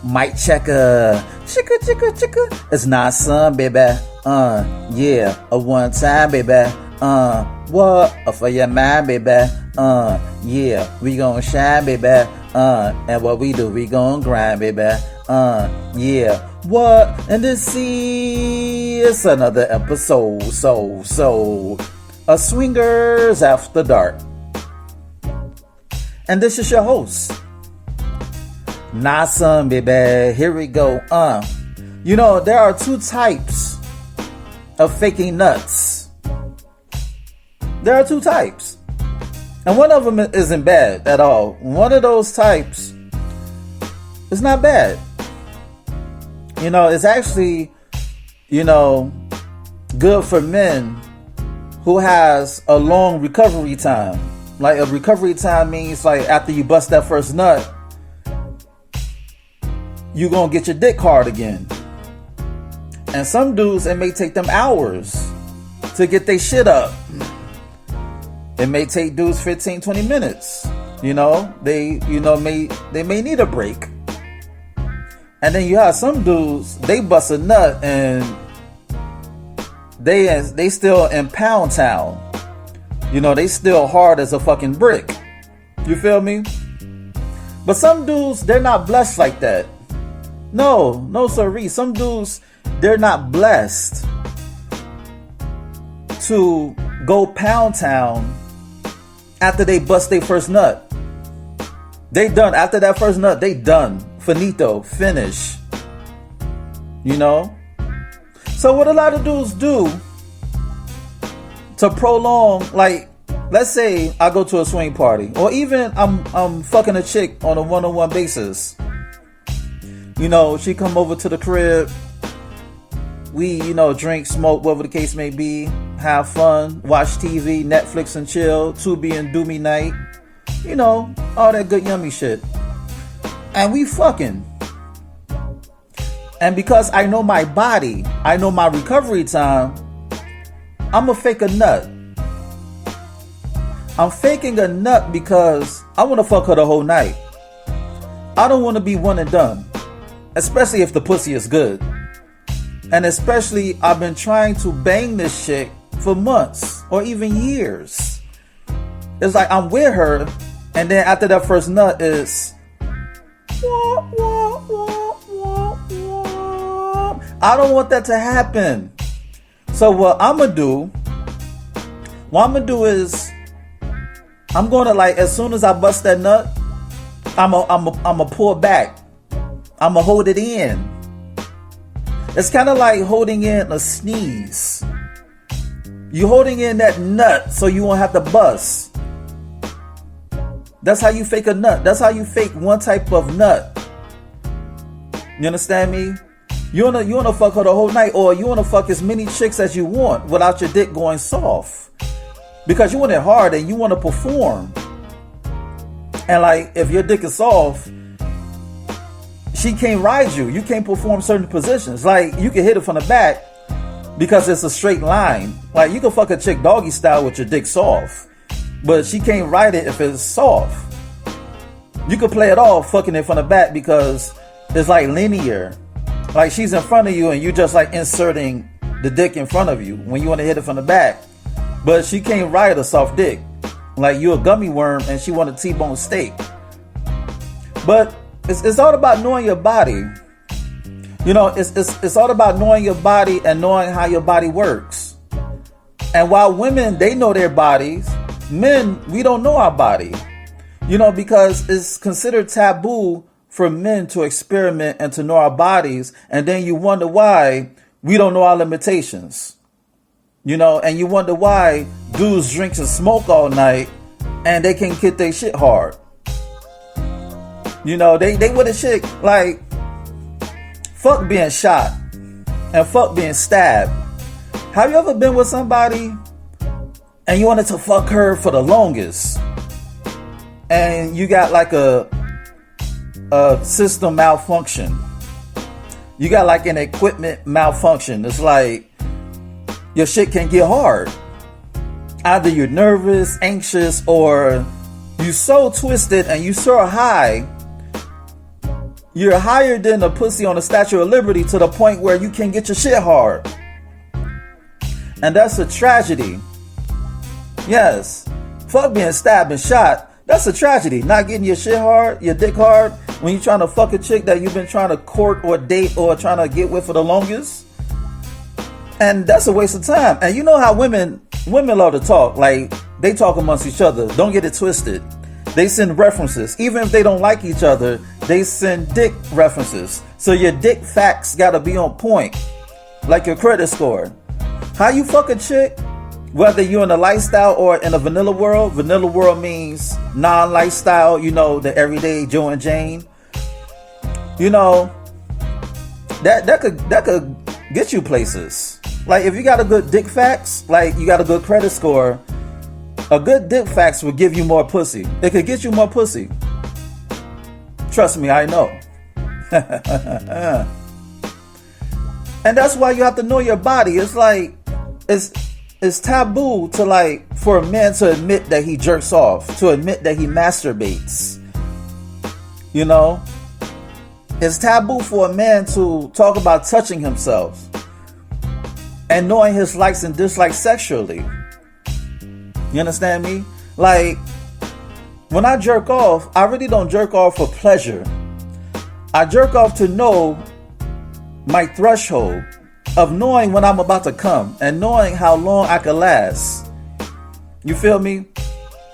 Mic checker. Chicka, chicka, chicka. It's not some, baby. Yeah. A one time, baby. What? For your mind, baby. Yeah. We gon' shine, baby. And what we do, we gon' grind, baby. Yeah. What? And this is another episode. So. A Swingers After Dark. And this is your host. Nah, son, baby. Here we go. You know, there are two types of faking nuts. There are two types. And one of them isn't bad at all. One of those types is not bad. You know, it's actually, good for men who has a long recovery time. Like, a recovery time means, like, after you bust that first nut, you gonna get your dick hard again. And some dudes, it may take them hours to get their shit up. It may take dudes 15, 20 minutes. They may need a break. And then you have some dudes, they bust a nut and they still in Pound Town. They still hard as a fucking brick. You feel me? But some dudes, they're not blessed like that. No sirree. Some dudes, they're not blessed to go Pound Town after they bust their first nut. They done. After that first nut, they done. Finito. Finish. So what a lot of dudes do to prolong, like, let's say I go to a swing party, or even I'm fucking a chick on a one-on-one basis. She come over to the crib. We, drink, smoke, whatever the case may be, have fun, watch TV, Netflix and chill, Tubi and Doomy night, all that good yummy shit. And we fucking. And because I know my body, I know my recovery time, I'ma fake a nut. I'm faking a nut because I want to fuck her the whole night. I don't want to be one and done. Especially if the pussy is good. And especially, I've been trying to bang this chick for months or even years. It's like I'm with her, and then after that first nut is I don't want that to happen. So what I'm gonna do is I'm gonna, like, as soon as I bust that nut, I'ma pull back. I'ma hold it in. It's kind of like holding in a sneeze. You holding in that nut so you won't have to bust. That's how you fake a nut. That's how you fake one type of nut. You understand me? You wanna fuck her the whole night, or you wanna fuck as many chicks as you want without your dick going soft. Because you want it hard and you wanna perform. And, like, if your dick is soft, she can't ride you. You can't perform certain positions. Like, you can hit it from the back because it's a straight line. Like, you can fuck a chick doggy style with your dick soft, but she can't ride it if it's soft. You can play it off fucking it from the back because it's like linear. Like, she's in front of you and you just like inserting the dick in front of you when you want to hit it from the back. But she can't ride a soft dick. Like, you a gummy worm and she want a T-bone steak. But it's all about knowing your body. It's all about knowing your body and knowing how your body works. And while women, they know their bodies, men, we don't know our body. Because it's considered taboo for men to experiment and to know our bodies. And then you wonder why we don't know our limitations. And you wonder why dudes drink and smoke all night and they can't get their shit hard. They with a chick, like, fuck being shot and fuck being stabbed. Have you ever been with somebody and you wanted to fuck her for the longest, and you got like a system malfunction? You got like an equipment malfunction. It's like your shit can get hard. Either you're nervous, anxious, or you so twisted and you so high You're higher than a pussy on the Statue of Liberty to the point where you can't get your shit hard. And that's a tragedy. Yes. Fuck being stabbed and shot. That's a tragedy. Not getting your shit hard, your dick hard, when you're trying to fuck a chick that you've been trying to court or date or trying to get with for the longest. And that's a waste of time. And you know how women love to talk. Like, they talk amongst each other. Don't get it twisted. They send references. Even if they don't like each other, they send dick references. So your dick facts gotta be on point. Like your credit score. How you fuck a chick, whether you're in a lifestyle or in a vanilla world means non-lifestyle, you know, the everyday Joe and Jane. You know, that could get you places. Like if you got a good dick facts, like you got a good credit score, a good dick facts will give you more pussy. It could get you more pussy. Trust me, I know. And that's why you have to know your body. It's like, it's taboo to like, for a man to admit that he jerks off, to admit that he masturbates. You know? It's taboo for a man to talk about touching himself and knowing his likes and dislikes sexually. You understand me? Like, when I jerk off, I really don't jerk off for pleasure. I jerk off to know my threshold of knowing when I'm about to come and knowing how long I can last. You feel me?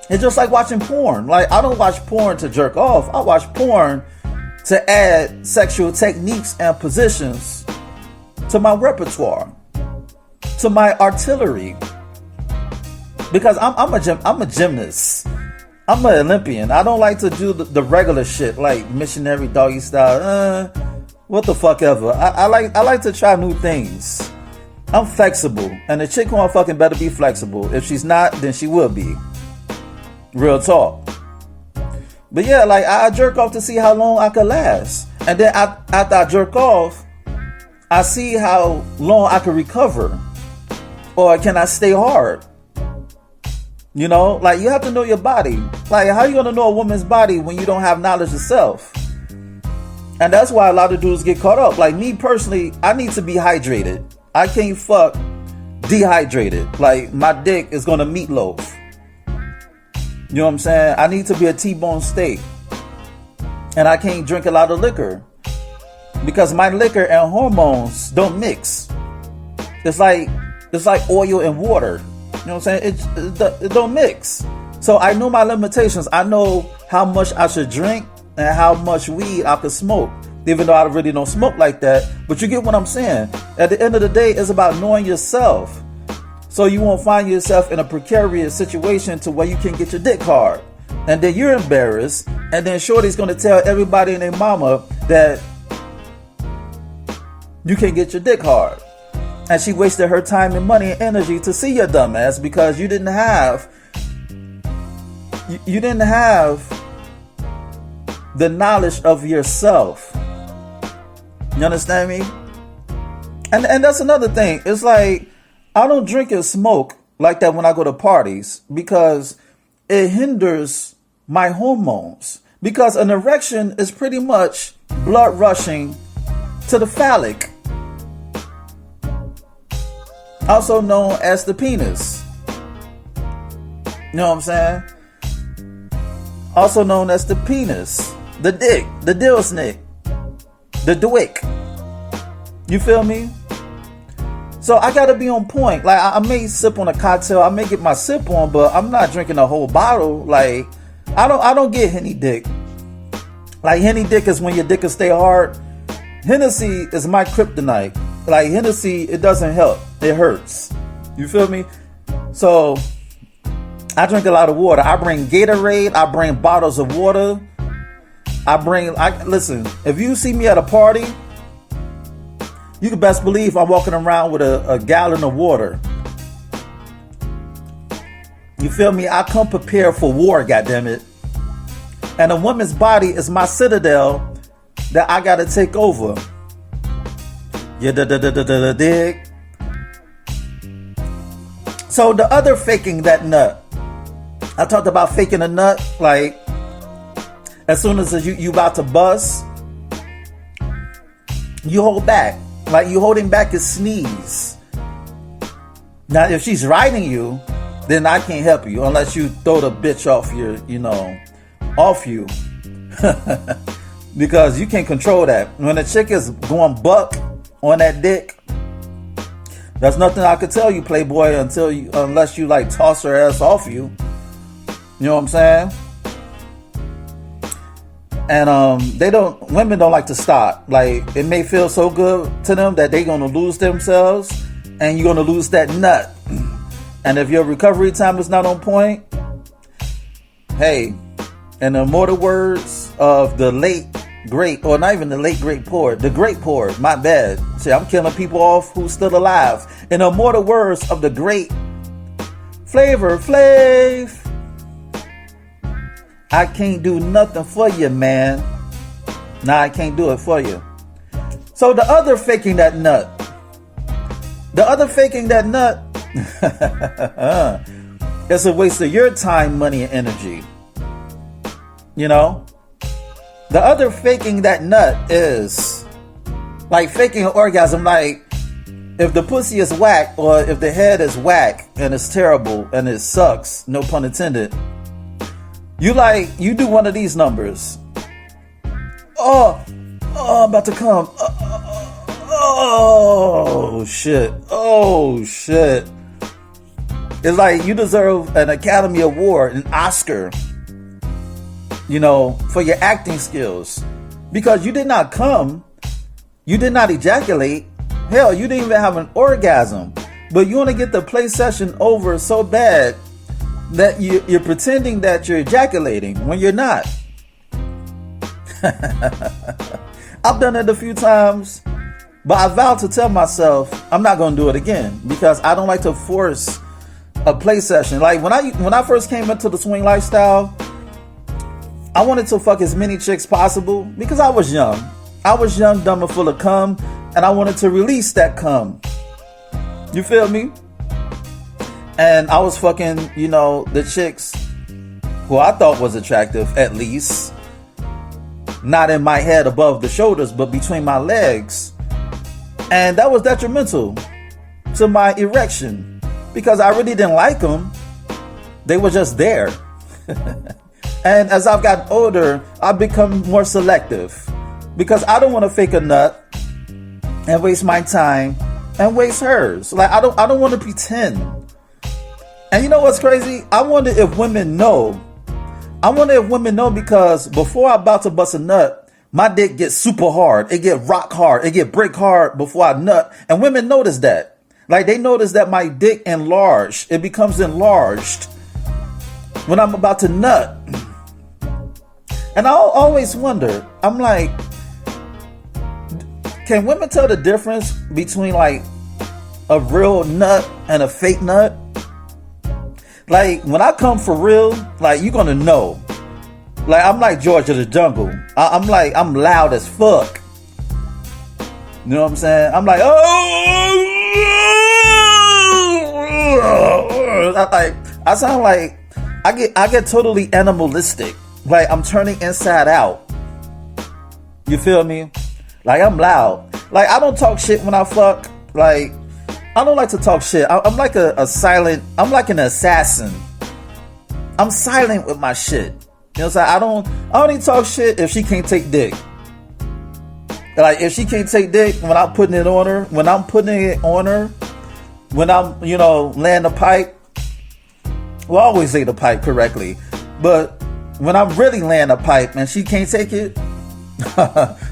It's just like watching porn. Like, I don't watch porn to jerk off. I watch porn to add sexual techniques and positions to my repertoire, to my artillery. Because I'm a gymnast. I'm an Olympian. I don't like to do the regular shit like missionary doggy style. What the fuck ever. I like to try new things. I'm flexible, and the chick who I'm fucking better be flexible. If she's not, then she will be. Real talk. But yeah, like I jerk off to see how long I could last, and then after I jerk off, I see how long I can recover, or can I stay hard. You know, like you have to know your body. Like, how you gonna know a woman's body when you don't have knowledge of self? And that's why a lot of dudes get caught up. Like me personally, I need to be hydrated. I can't fuck dehydrated. Like my dick is gonna meatloaf. You know what I'm saying? I need to be a T-bone steak. And I can't drink a lot of liquor. Because my liquor and hormones don't mix. It's like oil and water. You know what I'm saying? It don't mix. So I know my limitations. I know how much I should drink and how much weed I could smoke. Even though I really don't smoke like that. But you get what I'm saying. At the end of the day, it's about knowing yourself. So you won't find yourself in a precarious situation to where you can get your dick hard. And then you're embarrassed. And then Shorty's going to tell everybody and their mama that you can't get your dick hard. And she wasted her time and money and energy to see your dumb ass because you didn't have the knowledge of yourself. You understand me? And that's another thing. It's like, I don't drink and smoke like that when I go to parties because it hinders my hormones. Because an erection is pretty much blood rushing to the phallic, also known as the penis. You know what I'm saying? Also known as the penis, the dick, the dill snake, the dwick. You feel me? So I gotta be on point. Like I may sip on a cocktail, I may get my sip on, but I'm not drinking a whole bottle. Like I don't get Henny dick. Like Henny dick is when your dick will stay hard. Hennessy is my kryptonite. Like Hennessy, it doesn't help. It hurts. You feel me? So I drink a lot of water. I bring Gatorade. I bring bottles of water. Listen, if you see me at a party, you can best believe I'm walking around with a gallon of water. You feel me? I come prepared for war, goddammit. And a woman's body is my citadel that I gotta take over. Yeah, dig. So the other faking that nut. I talked about faking a nut, like as soon as you about to bust, You hold back. Like you holding back a sneeze. Now, if she's riding you, then I can't help you unless you throw the bitch off off you. Because you can't control that. When a chick is going buck on that dick, there's nothing I could tell you, Playboy, unless you like toss her ass off you. You know what I'm saying? And women don't like to stop. Like, it may feel so good to them that they're gonna lose themselves, and you're gonna lose that nut. And if your recovery time is not on point, hey, in the immortal words of the late great, or not even the late great poet, the great poet, my bad. See, I'm killing people off who's still alive. In the immortal words of the great Flavor Flav, I can't do nothing for you, man. Nah, I can't do it for you. So the other faking that nut, it's a waste of your time, money, and energy. You know? The other faking that nut is like faking an orgasm. Like, if the pussy is whack, or if the head is whack and it's terrible and it sucks, no pun intended, you do one of these numbers. Oh, I'm about to come. Oh shit. It's like you deserve an Academy Award, an Oscar, for your acting skills. Because you did not come. You did not ejaculate. Hell, you didn't even have an orgasm. But you want to get the play session over so bad that you're pretending that you're ejaculating when you're not. I've done it a few times, but I vowed to tell myself I'm not going to do it again, because I don't like to force a play session. Like when I first came into the swing lifestyle, I wanted to fuck as many chicks possible because I was young. I was young, dumb, and full of cum, and I wanted to release that cum. You feel me? And I was fucking, the chicks who I thought was attractive, at least. Not in my head above the shoulders, but between my legs. And that was detrimental to my erection, because I really didn't like them. They were just there. And as I've gotten older, I've become more selective, because I don't want to fake a nut and waste my time and waste hers. Like, I don't want to pretend. And you know what's crazy? I wonder if women know. Because before I'm about to bust a nut, my dick gets super hard. It get rock hard. It get break hard before I nut. And women notice that. Like, they notice that my dick enlarged. It becomes enlarged when I'm about to nut. And I always wonder, I'm like, can women tell the difference between like a real nut and a fake nut? Like, when I come for real, like, you're gonna know. Like, I'm like George of the Jungle. I'm loud as fuck. You know what I'm saying? I'm like, I sound like, I get totally animalistic. Like, I'm turning inside out. You feel me? Like, I'm loud. Like, I don't talk shit when I fuck. Like, I don't like to talk shit. I'm like a silent, I'm like an assassin. I'm silent with my shit. You know what I'm saying? I don't even talk shit if she can't take dick. Like, if she can't take dick when I'm putting it on her, when I'm laying the pipe. Well, I always say the pipe correctly. But when I'm really laying the pipe and she can't take it,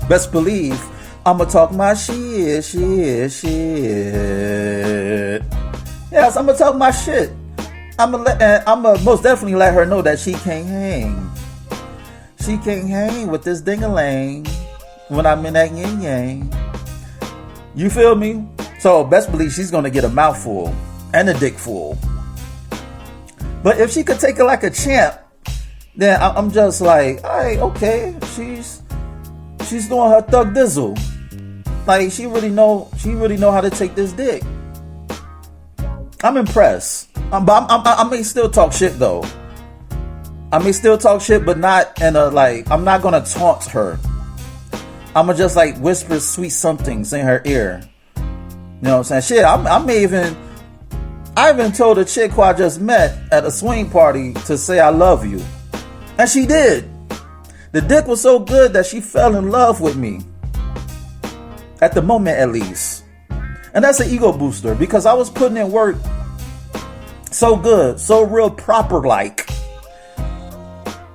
best believe I'ma talk my shit. Yes, I'ma talk my shit. I'ma most definitely let her know that she can't hang. She can't hang with this ding-a-lang when I'm in that yin-yang. You feel me? So best believe she's gonna get a mouthful and a dick full. But if she could take it like a champ, then I'm just like, alright, okay, she's doing her thug dizzle. Like, she really know how to take this dick. I'm impressed. But I may still talk shit though. I may still talk shit, but not in a, like, I'm not gonna taunt her. I'ma just like whisper sweet somethings in her ear. You know what I'm saying? Shit, I even told a chick who I just met at a swing party to say I love you. And she did. The dick was so good that she fell in love with me. At the moment, at least. And that's an ego booster, because I was putting in work so good, so real proper like.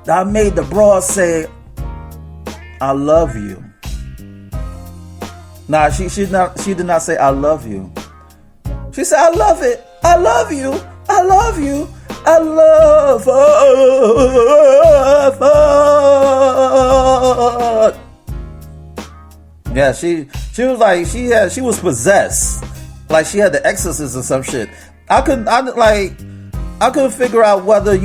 I made the broad say, I love you. Nah, she did not say I love you. She said, I love it. I love you. I love you. I love her. Yeah, she was like, she was possessed. Like she had the exorcist or some shit. I couldn't figure out whether,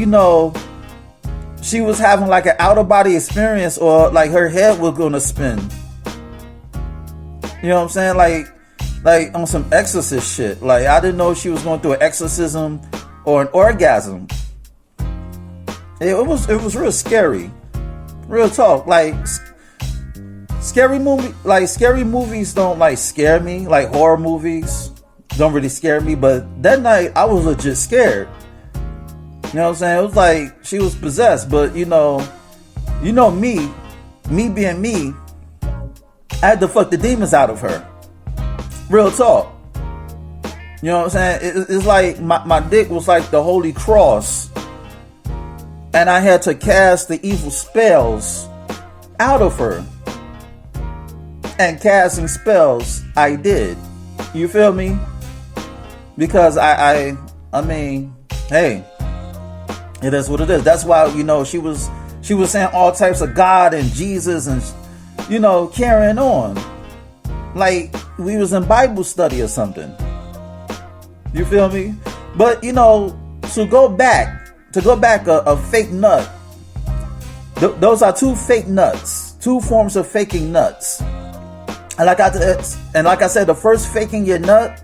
she was having like an out of body experience or like her head was gonna spin. You know what I'm saying? Like on some exorcist shit. Like I didn't know she was going through an exorcism or an orgasm. It was real scary. Real talk. Like scary movies don't like scare me. Like horror movies don't really scare me. But that night I was legit scared. You know what I'm saying? It was like she was possessed. But me being me, I had to fuck the demons out of her. Real talk. You know what I'm saying? It's like my dick was like the Holy Cross. And I had to cast the evil spells out of her. And casting spells, I did. You feel me? Because I mean, hey, it is what it is. That's why, she was saying all types of God and Jesus and, carrying on. Like we was in Bible study or something. You feel me? But, to go back a fake nut. Those are two fake nuts. Two forms of faking nuts. And like I said, the first faking your nut,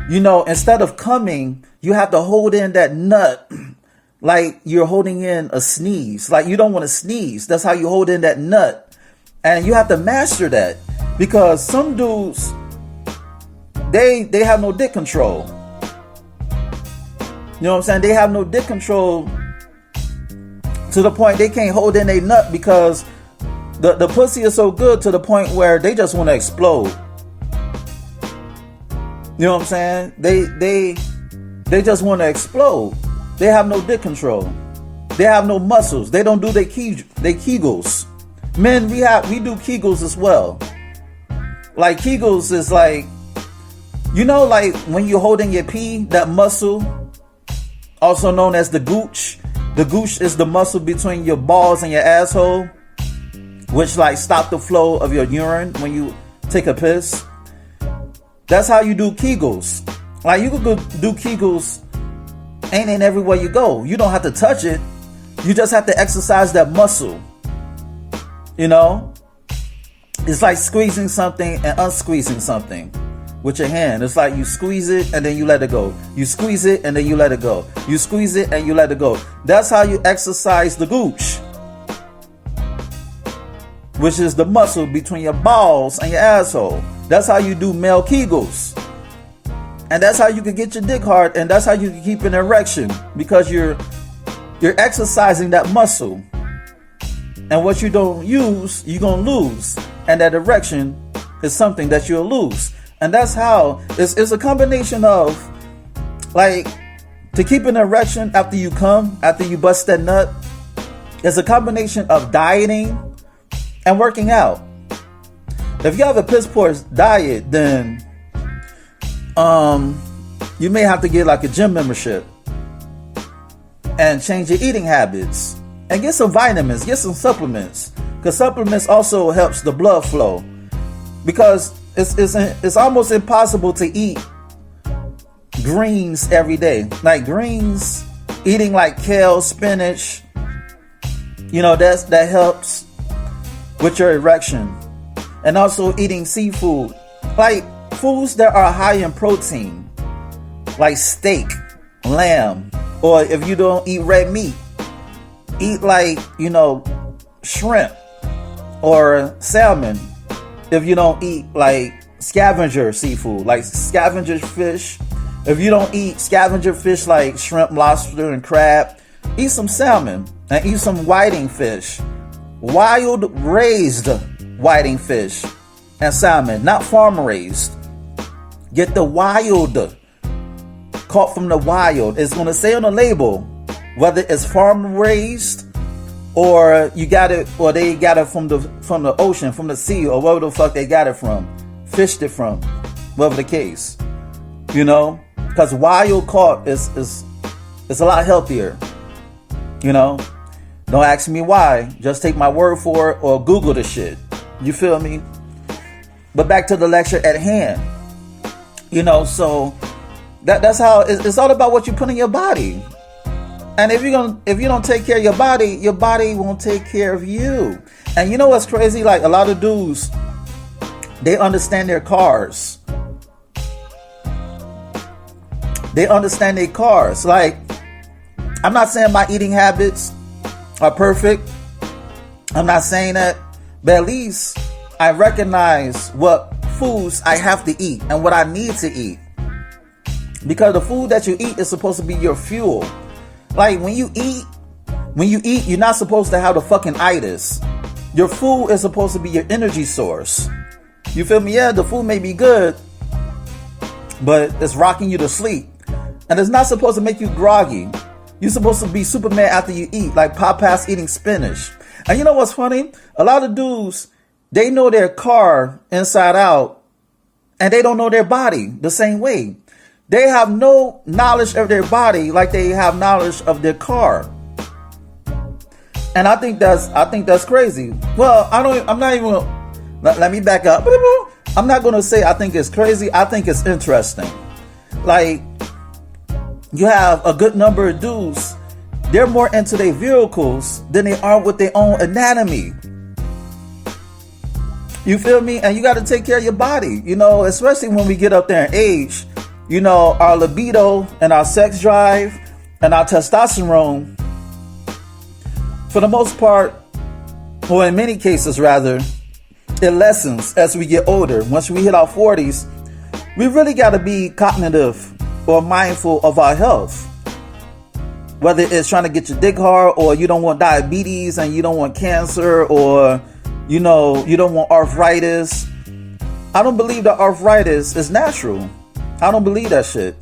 instead of coming, you have to hold in that nut like you're holding in a sneeze. Like you don't want to sneeze. That's how you hold in that nut. And you have to master that. Because some dudes, they have no dick control. You know what I'm saying? They have no dick control to the point they can't hold in a nut because the pussy is so good to the point where they just want to explode. You know what I'm saying? They just want to explode. They have no dick control. They have no muscles. They don't do their Kegels. Men, we do Kegels as well. Like Kegels is like, like when you're holding your pee, that muscle, also known as the gooch. The gooch is the muscle between your balls and your asshole, which like stop the flow of your urine when you take a piss. That's how you do Kegels. Like you could go do Kegels ain't everywhere you go. You don't have to touch it. You just have to exercise that muscle. It's like squeezing something and unsqueezing something with your hand. It's like you squeeze it and then you let it go. You squeeze it and then you let it go. You squeeze it and you let it go. That's how you exercise the gooch, which is the muscle between your balls and your asshole. That's how you do male Kegels. And that's how you can get your dick hard, and that's how you can keep an erection, because you're exercising that muscle. And what you don't use, you're going to lose. And that erection is something that you'll lose. And that's how it's a combination of, like, to keep an erection after you come, after you bust that nut, it's a combination of dieting and working out. If you have a piss poor diet, then you may have to get like a gym membership and change your eating habits and get some vitamins, get some supplements, because supplements also helps the blood flow, because it's almost impossible to eat greens every day. Like greens, eating like kale, spinach, that helps with your erection. And also eating seafood, like foods that are high in protein, like steak, lamb, or if you don't eat red meat, eat like, shrimp or salmon if you don't eat like scavenger seafood, like scavenger fish. If you don't eat scavenger fish like shrimp, lobster, and crab, eat some salmon and eat some whiting fish. Wild raised whiting fish and salmon, not farm raised. Get the wild, caught from the wild. It's going to say on the label whether it's farm raised or you got it, or they got it from the ocean, from the sea, or wherever the fuck they got it from, fished it from, whatever the case, you know, because wild caught is a lot healthier, you know. Don't ask me why, just take my word for it or Google the shit. You feel me? But back to the lecture at hand, you know. So that's how it's all about what you put in your body. And if you don't take care of your body won't take care of you. And you know what's crazy? Like a lot of dudes, they understand their cars. They understand their cars. Like, I'm not saying my eating habits are perfect. I'm not saying that. But at least I recognize what foods I have to eat and what I need to eat. Because the food that you eat is supposed to be your fuel. Like when you eat, you're not supposed to have the fucking itis. Your food is supposed to be your energy source. You feel me? Yeah, the food may be good, but it's rocking you to sleep. And it's not supposed to make you groggy. You're supposed to be Superman after you eat, like Popeye's eating spinach. And you know what's funny? A lot of dudes, they know their car inside out, and they don't know their body the same way. They have no knowledge of their body like they have knowledge of their car. And I think that's crazy. Well, I'm not even, let me back up. I'm not going to say I think it's crazy. I think it's interesting. Like, you have a good number of dudes, they're more into their vehicles than they are with their own anatomy. You feel me? And you got to take care of your body, you know, especially when we get up there in age. You know, our libido and our sex drive and our testosterone, for the most part, or in many cases rather, it lessens as we get older. Once we hit our 40s, we really got to be cognitive or mindful of our health. Whether it's trying to get your dick hard, or you don't want diabetes and you don't want cancer, or, you know, you don't want arthritis. I don't believe that arthritis is natural. I don't believe that shit.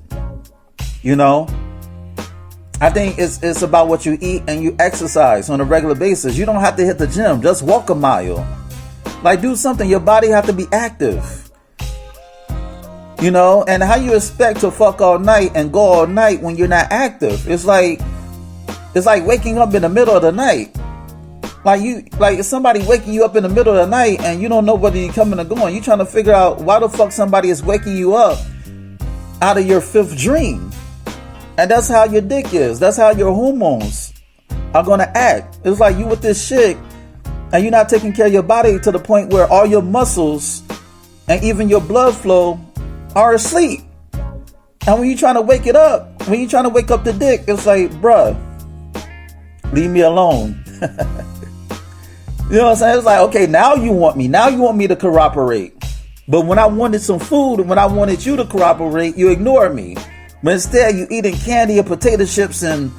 You know, I think it's about what you eat and you exercise on a regular basis. You don't have to hit the gym. Just walk a mile. Like, do something. Your body have to be active. You know, and how you expect to fuck all night and go all night when you're not active? It's like waking up in the middle of the night. Like somebody waking you up in the middle of the night and you don't know whether you're coming or going. You're trying to figure out why the fuck somebody is waking you up out of your fifth dream. And that's how your dick is. That's how your hormones are going to act. It's like you with this shit and you're not taking care of your body to the point where all your muscles and even your blood flow are asleep. And when you're trying to wake it up, when you're trying to wake up the dick, it's like, bruh, leave me alone. You know what I'm saying? It's like, okay, now you want me. Now you want me to cooperate. But when I wanted some food and when I wanted you to cooperate, you ignored me. But instead, you eating candy and potato chips and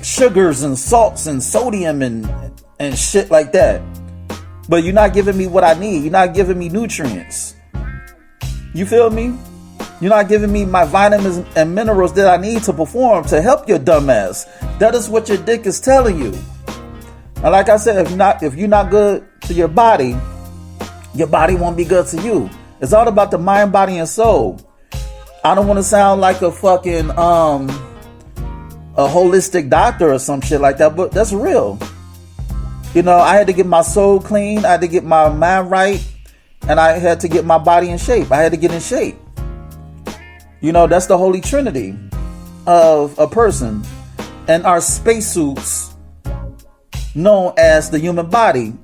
sugars and salts and sodium and shit like that. But you're not giving me what I need. You're not giving me nutrients. You feel me? You're not giving me my vitamins and minerals that I need to perform to help your dumb ass. That is what your dick is telling you. And like I said, if you're not good to your body won't be good to you. It's all about the mind, body, and soul. I don't want to sound like a fucking a holistic doctor or some shit like that, but that's real. You know, I had to get my soul clean, I had to get my mind right, and I had to get my body in shape. I had to get in shape. You know, that's the holy trinity of a person. And our spacesuits, known as the human body.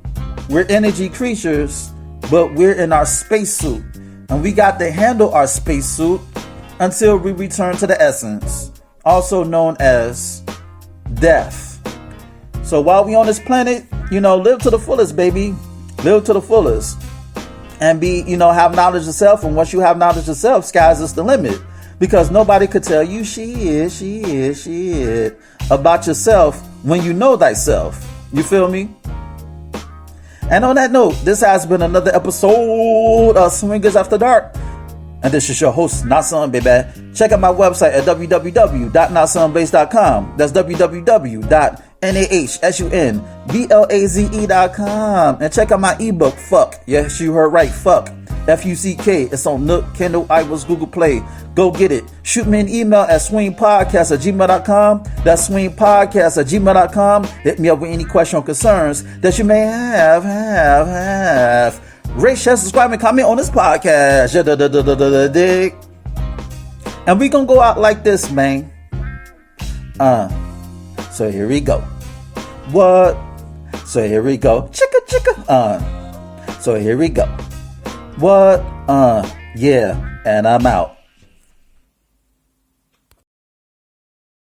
We're energy creatures, but we're in our spacesuit. And we got to handle our spacesuit until we return to the essence, also known as death. So while we on this planet, you know, live to the fullest, baby. Live to the fullest. and have knowledge of self. And once you have knowledge of self, sky's just the limit, because nobody could tell you shit about yourself when you know thyself. You feel me? And on that note, this has been another episode of Swingers After Dark. And this is your host, Nasun, baby. Check out my website at www.nasunblaze.com. That's www.nahsunblaze.com. And check out my ebook, Fuck. Yes, you heard right, Fuck. F-U-C-K. It's on Nook, Kindle, iBooks, Google Play. Go get it. Shoot me an email at swingpodcast@gmail.com. That's swingpodcast@gmail.com. Hit me up with any question or concerns that you may have. Rate, share, subscribe, and comment on this podcast. And we gonna go out like this, man. So here we go. What? So here we go. Chicka. So here we go. What? Yeah. And I'm out.